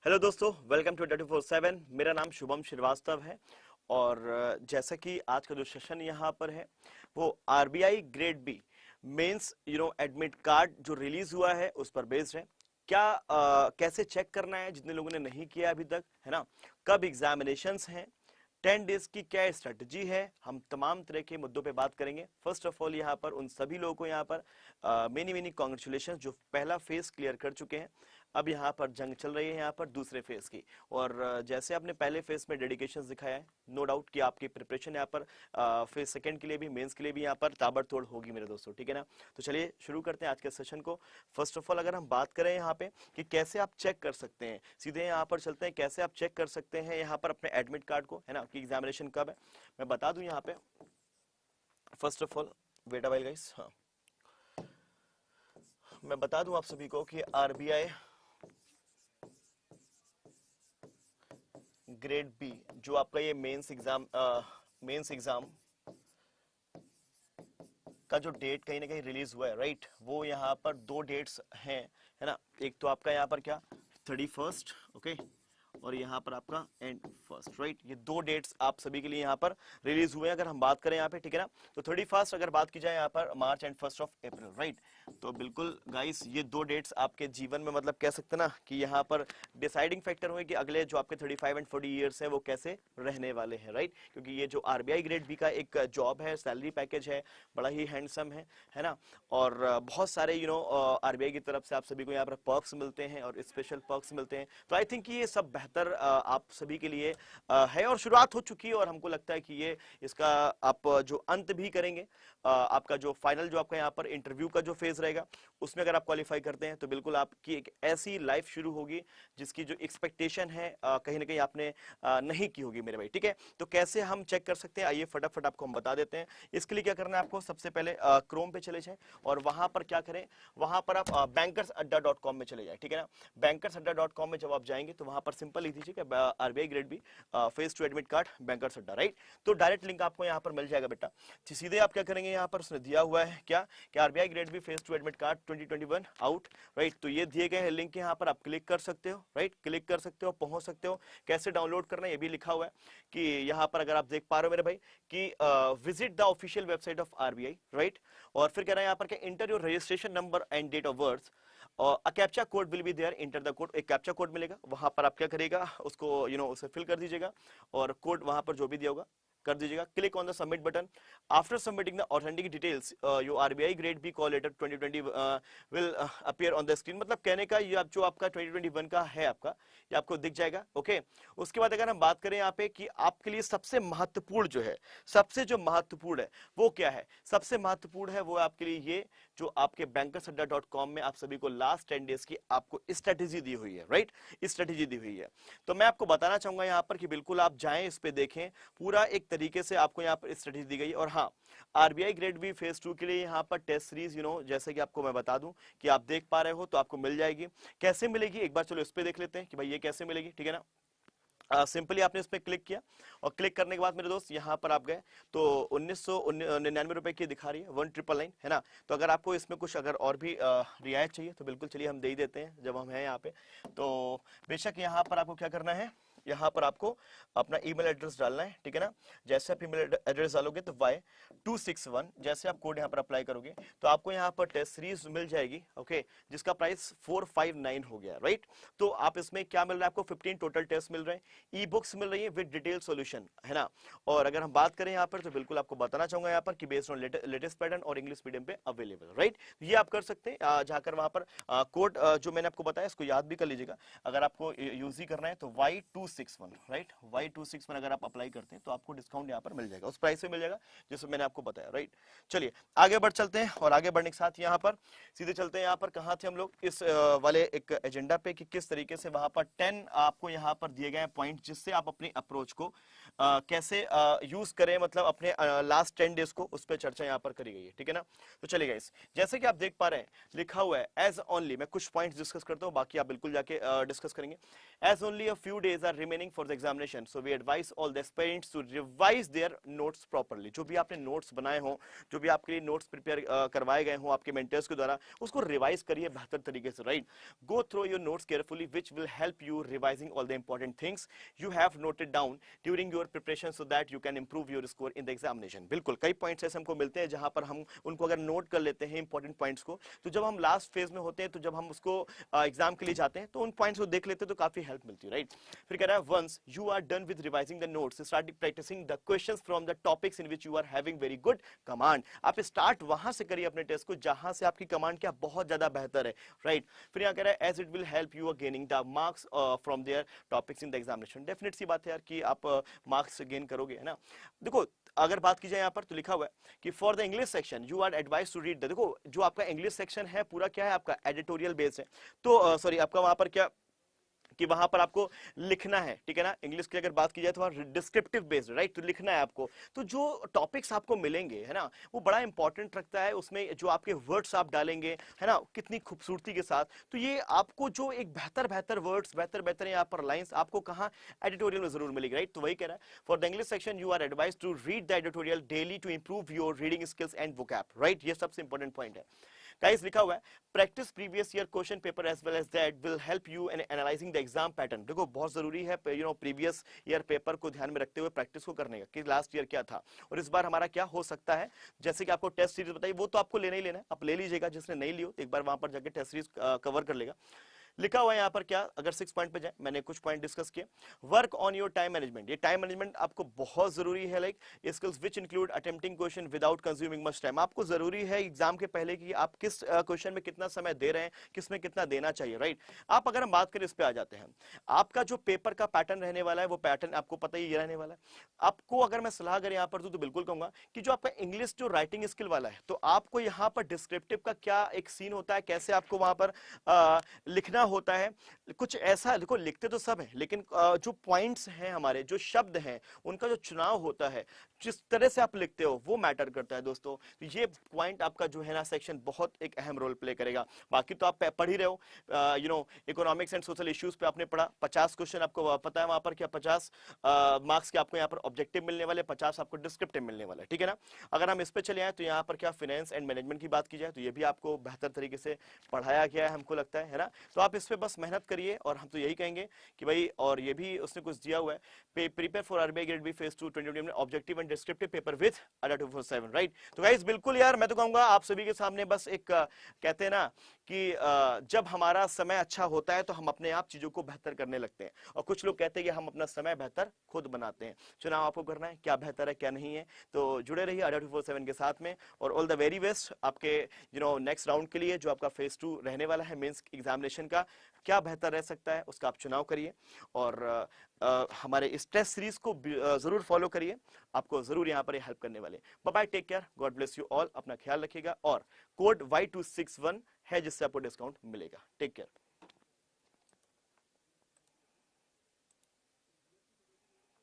Hello दोस्तों, welcome to 24/7। मेरा नाम शुभम श्रीवास्तव है और जैसा कि आज का जो सेशन यहाँ पर है वो RBI grade B mains admit card जो रिलीज हुआ है उस पर बेस्ड है। क्या कैसे चेक करना है जितने लोगों ने नहीं किया अभी तक, है ना। कब एग्जामिनेशंस हैं, 10 डेज की क्या स्ट्रेटजी है, हम तमाम तरह के मुद्दों पे बात करेंगे। फर्स्ट ऑफ ऑल यहाँ पर उन सभी लोगों को यहाँ पर मेनी मेनी कॉन्ग्रेचुलेशन जो पहला फेज क्लियर कर चुके हैं। अब यहाँ पर जंग चल रही है यहाँ पर दूसरे फेज की, और जैसे आपने पहले फेज में डेडिकेशन दिखाया है, नो डाउट कि आपकी प्रिपरेशन यहाँ पर फेज सेकंड के लिए भी, मेंस के लिए भी यहाँ पर ताबड़तोड़ होगी मेरे दोस्तों, ठीक है ना। तो चलिए शुरू करते हैं आज के सेशन को। फर्स्ट ऑफ ऑल अगर हम बात करें यहाँ पे कि कैसे आप चेक कर सकते हैं, सीधे यहाँ पर चलते हैं कैसे आप चेक कर सकते हैं यहाँ पर अपने एडमिट कार्ड को, है ना, कि एग्जामिनेशन कब है। मैं बता दूं यहाँ पे, first of all wait a while guys. हाँ, मैं बता दूं आप सभी को कि आरबीआई ग्रेड बी जो आपका ये मेंस एग्जाम का जो डेट कहीं ना कहीं रिलीज हुआ है, राइट, वो यहाँ पर दो डेट्स हैं, है ना। एक तो आपका यहाँ पर क्या 31st, ओके, और यहाँ पर आपका एंड फर्स्ट, राइट। ये दो डेट्स आप सभी के लिए यहाँ पर रिलीज हुए हैं अगर हम बात करें यहाँ पे, ठीक है ना। तो 31st अगर बात की जाए यहाँ पर मार्च एंड 1 अप्रैल, राइट। तो बिल्कुल गाइस ये दो डेट्स आपके जीवन में मतलब कह सकते हैं ना कि यहाँ पर डिसाइडिंग फैक्टर हुए कि अगले जो आपके 35 एंड 40 ईयर्स है वो कैसे रहने वाले हैं, राइट। क्योंकि ये जो आरबीआई ग्रेड बी का एक जॉब है, सैलरी पैकेज है, बड़ा ही हैंडसम है ना। और बहुत सारे आरबीआई की तरफ से आप सभी को यहाँ पर पर्क्स मिलते हैं और स्पेशल पर्क्स मिलते हैं। तो आई थिंक ये सब बेहतर आप सभी के लिए है और शुरुआत हो चुकी है, और हमको लगता है कि ये इसका आप जो अंत भी करेंगे, आपका जो फाइनल जो आपका यहाँ पर इंटरव्यू का जो फेज रहेगा उसमें अगर आप क्वालिफाई करते हैं तो बिल्कुल आपकी एक ऐसी लाइफ शुरू होगी जिसकी जो एक्सपेक्टेशन है कहीं ना कहीं आपने नहीं की होगी मेरे भाई, ठीक है। तो कैसे हम चेक कर सकते हैं, आइए फटाफट आपको हम बता देते हैं। इसके लिए क्या करना है आपको, सबसे पहले क्रोम पे चले जाएं और वहां पर क्या करें, वहां पर आप bankersadda.com में चले जाए, ठीक है ना। bankersadda.com में जब आप जाएंगे तो वहां पर सिंपल लिख दीजिए RBI grade B phase two admit card Bankers Adda, right. तो डायरेक्ट लिंक आपको यहाँ पर मिल जाएगा बेटा। सीधे आप क्या करेंगे, यहाँ पर उसने दिया हुआ है क्या कि RBI grade B phase two admit card 2021 out, right. तो ये दिए गए लिंक यहाँ पर आप क्लिक कर सकते हो, राइट, क्लिक कर सकते हो, पहुंच सकते हो। कैसे डाउनलोड करना है ये भी लिखा हुआ है कि यहाँ पर अगर आप देख पा रहे हो मेरे भाई कि visit the official website of RBI, right. और फिर कह रहा है यहाँ पर कि enter your registration number and date of birth और a captcha code will be there, enter the code. एक कैप्चा कोड मिलेगा, वहां पर आप क्या करेगा उसको उसे फिल कर दीजिएगा और कोड वहां पर जो भी दिया होगा कर दीजिएगा। Click on the submit button. After submitting the authentic details your RBI grade B call letter 2020 will appear on the screen. मतलब कहने का ये जो आपका 2021 का है आपका, ये आपको दिख जाएगा, ओके। उसके बाद अगर हम बात करें यहाँ पे कि आपके लिए सबसे महत्वपूर्ण जो है, सबसे जो महत्वपूर्ण है वो क्या है, सबसे महत्वपूर्ण है वो आपके लिए ये जो आपके bankersadda.com में आप सभी को लास्ट 10 डेज की आपको स्ट्रेटेजी दी हुई है, राइट, स्ट्रेटेजी दी हुई है। तो मैं आपको बताना चाहूंगा यहाँ पर कि बिल्कुल आप जाएं, इस पे देखें, पूरा एक तरीके से आपको यहाँ पर स्ट्रेटेजी दी गई है। और हाँ, आरबीआई ग्रेड बी फेज 2 के लिए यहाँ पर टेस्ट सीरीज जैसे कि आपको मैं बता दूं कि आप देख पा रहे हो तो आपको मिल जाएगी। कैसे मिलेगी एक बार चलो इस पे देख लेते हैं कि भाई ये कैसे मिलेगी, ठीक है ना। सिंपली आपने इस पर क्लिक किया और क्लिक करने के बाद मेरे दोस्त यहाँ पर आप गए तो 1999 रुपए की दिखा रही है, 1999, है ना। तो अगर आपको इसमें कुछ अगर और भी रियायत चाहिए तो बिल्कुल चलिए हम दे ही देते हैं जब हम हैं यहाँ पे। तो बेशक यहाँ पर आपको क्या करना है, यहाँ पर आपको अपना ईमेल एड्रेस डालना है, ठीक है ना। जैसे आप ईमेल एड्रेस डालोगे तो Y261 जैसे आप कोड यहाँ पर अप्लाई करोगे तो आपको यहाँ पर टेस्ट सीरीज मिल जाएगी, ओके, जिसका प्राइस 459 हो गया, राइट। तो आप इसमें क्या मिल रहा है आपको, 15 टोटल टेस्ट मिल रहे हैं, ई बुक्स मिल रही है विद डिटेल सॉल्यूशन, है ना। और अगर हम बात करें यहाँ पर तो बिल्कुल आपको बताना चाहूंगा यहाँ पर कि बेस्ड ऑन लेटेस्ट पैटर्न और इंग्लिश मीडियम पे अवेलेबल, राइट। ये आप कर सकते हैं जाकर वहां पर कोड जो मैंने आपको बताया इसको याद भी कर लीजिएगा। अगर आपको यूज ही करना है तो Y261, राइट, Y261 अगर आप अप्लाई करते हैं तो आपको डिस्काउंट यहाँ पर मिल जाएगा, उस प्राइस में मिल जाएगा जैसे मैंने आपको बताया, राइट। चलिए आगे बढ़ चलते हैं और आगे बढ़ने के साथ यहाँ पर सीधे चलते हैं, यहाँ पर कहाँ थे हम लोग इस वाले एक एजेंडा पे कि किस तरीके से वहां पर 10 आपको यहाँ पर दिए गए पॉइंट जिससे आप अपनी अप्रोच को कैसे यूज करें, मतलब अपने लास्ट 10 डेज को, उस पर चर्चा यहाँ पर करी गई है, ठीक है ना। तो चलिए गाइस, जैसे कि आप देख पा रहे हैं लिखा हुआ है एज ओनली, मैं कुछ पॉइंट्स डिस्कस करता हूँ बाकी आप बिल्कुल जाके डिस्कस करेंगे। As only a few days are remaining for the examination, so we advise all the aspirants to revise their notes properly. जो भी आपने notes बनाए हों, जो भी आपके लिए notes prepare करवाए गए हों आपके mentors के द्वारा, उसको revise करिए बेहतर तरीके से, right? Go through your notes carefully, which will help you revising all the important things you have noted down during your preparation, so that you can improve your score in the examination. बिल्कुल कई points ऐसे हमको मिलते हैं जहां पर हम उनको अगर note कर लेते हैं important points को, तो जब हम last phase में होते हैं, तो जब हम उसको एग्जाम के लिए जाते हैं तो उन पॉइंट्स को देख लेते हैं तो काफी हेल्प मिलती है, राइट? फिर कह रहा है once you are done with revising the notes, start practising the questions from the topics in which you are having very good command. आप स्टार्ट वहां से करिए अपने टेस्ट को जहां से आपकी कमांड क्या बहुत ज्यादा बेहतर है, राइट? फिर यहाँ कह रहा है as it will help you gaining the marks from their topics in the examination. Definite सी बात है यार कि आप मार्क्स गेन करोगे, है ना? देखो अगर बात की जाए यहाँ पर तो लिखा हुआ है कि for the English section you are advise to read the, देखो जो आपका इंग्लिश सेक्शन है पूरा क्या है आपका एडिटोरियल बेस्ड है, तो सॉरी आपका वहां पर क्या कि वहां पर आपको लिखना है, ठीक है ना? इंग्लिश की अगर बात की जाए तो डिस्क्रिप्टिव बेस्ड, राइट? तो लिखना है आपको. तो जो टॉपिक्स आपको मिलेंगे, है ना, वो बड़ा इंपॉर्टेंट रखता है. उसमें जो आपके वर्ड्स आप डालेंगे, है ना, कितनी खूबसूरती के साथ, तो ये आपको जो एक बेहतर वर्ड्स, बेहतर यहाँ पर लाइंस आपको कहाँ एडिटोरियल में जरूर मिलेगी, राइट? तो वही कह रहा है for the English section you are advise to read the editorial daily to improve your reading skills and vocab, right? ये सबसे इंपॉर्टेंट पॉइंट है. गाइस लिखा हुआ है practise previous year question paper as well as that will help you in analysing the exam pattern. देखो बहुत जरूरी है प्रीवियस ईयर पेपर को ध्यान में रखते हुए प्रैक्टिस को करने का कि लास्ट ईयर क्या था और इस बार हमारा क्या हो सकता है. जैसे कि आपको टेस्ट सीरीज बताई वो तो आपको लेना ही लेना है, आप ले लीजिएगा. जिसने नहीं लियो एक बार वहां पर जाके टेस्ट सीरीज कवर कर लेगा. लिखा हुआ है यहाँ पर क्या, अगर 6 पॉइंट पे जाए, मैंने कुछ पॉइंट डिस्कस किए. Work on your time management. ये टाइम मैनेजमेंट आपको बहुत जरूरी है. Like skills which include attempting question without consuming much time. आपको जरूरी है एग्जाम के पहले कि आप किस क्वेश्चन में कितना समय दे रहे हैं, किस में कितना देना चाहिए, राइट? आप अगर हम बात करें इस पे आ जाते हैं, आपका जो पेपर का पैटर्न रहने वाला है वो पैटर्न आपको पता ही रहने वाला है. आपको अगर मैं सलाह अगर यहाँ पर दूं तो बिल्कुल कहूंगा कि जो आपका इंग्लिश जो राइटिंग स्किल वाला है, तो आपको यहाँ पर डिस्क्रिप्टिव का क्या एक सीन होता है, कैसे आपको वहां पर लिखना होता है. कुछ ऐसा देखो लिखते तो सब है, लेकिन जो पॉइंट्स हैं हमारे, जो शब्द हैं, उनका जो चुनाव होता है, जिस तरह से आप लिखते हो वो मैटर करता है दोस्तों. तो ये पॉइंट आपका जो है ना सेक्शन बहुत एक अहम रोल प्ले करेगा. बाकी तो आप पढ़ ही रहे हो, इकोनॉमिक्स एंड सोशल इश्यूज पे आपने पढ़ा. 50 क्वेश्चन आपको पता है वहां पर क्या 50 मार्क्स के आपको यहाँ पर ऑब्जेक्टिव मिलने वाले, 50 आपको डिस्क्रिप्टिव मिलने वाले, ठीक है ना? अगर हम इस पे चले आए तो यहाँ पर क्या फाइनेंस एंड मैनेजमेंट की बात की जाए तो ये भी आपको बेहतर तरीके से पढ़ाया गया है हमको लगता है ना? तो आप इस पे बस मेहनत करिए और हम तो यही कहेंगे कि भाई, और ये भी उसने कुछ दिया हुआ है, prepare for RBI grade B phase 2 2020 में objective and descriptive paper with Adda 247, right? तो गाइस बिल्कुल यार मैं तो कहूंगा आप सभी के सामने बस एक कहते हैं ना कि जब हमारा समय अच्छा होता है तो हम अपने आप चीजों को बेहतर करने लगते हैं, और कुछ लोग कहते हैं कि हम अपना समय बेहतर खुद बनाते हैं. चुनाव आपको करना है, क्या बेहतर है क्या नहीं है. तो जुड़े रहिए अडा 247 के साथ में, और ऑल द वेरी बेस्ट आपके नेक्स्ट राउंड के लिए जो आपका फेज 2 रहने वाला है मेंस एग्जामिनेशन का. क्या बेहतर रह सकता है उसका आप चुनाव करिए, और हमारे इस टेस्ट सीरीज को जरूर फॉलो करिए. आपको जरूर यहाँ पर हेल्प करने वाले. Bye bye, take care, God bless you all. अपना ख्याल रखिएगा, और कोड Y261 है जिससे आपको डिस्काउंट मिलेगा. Take care.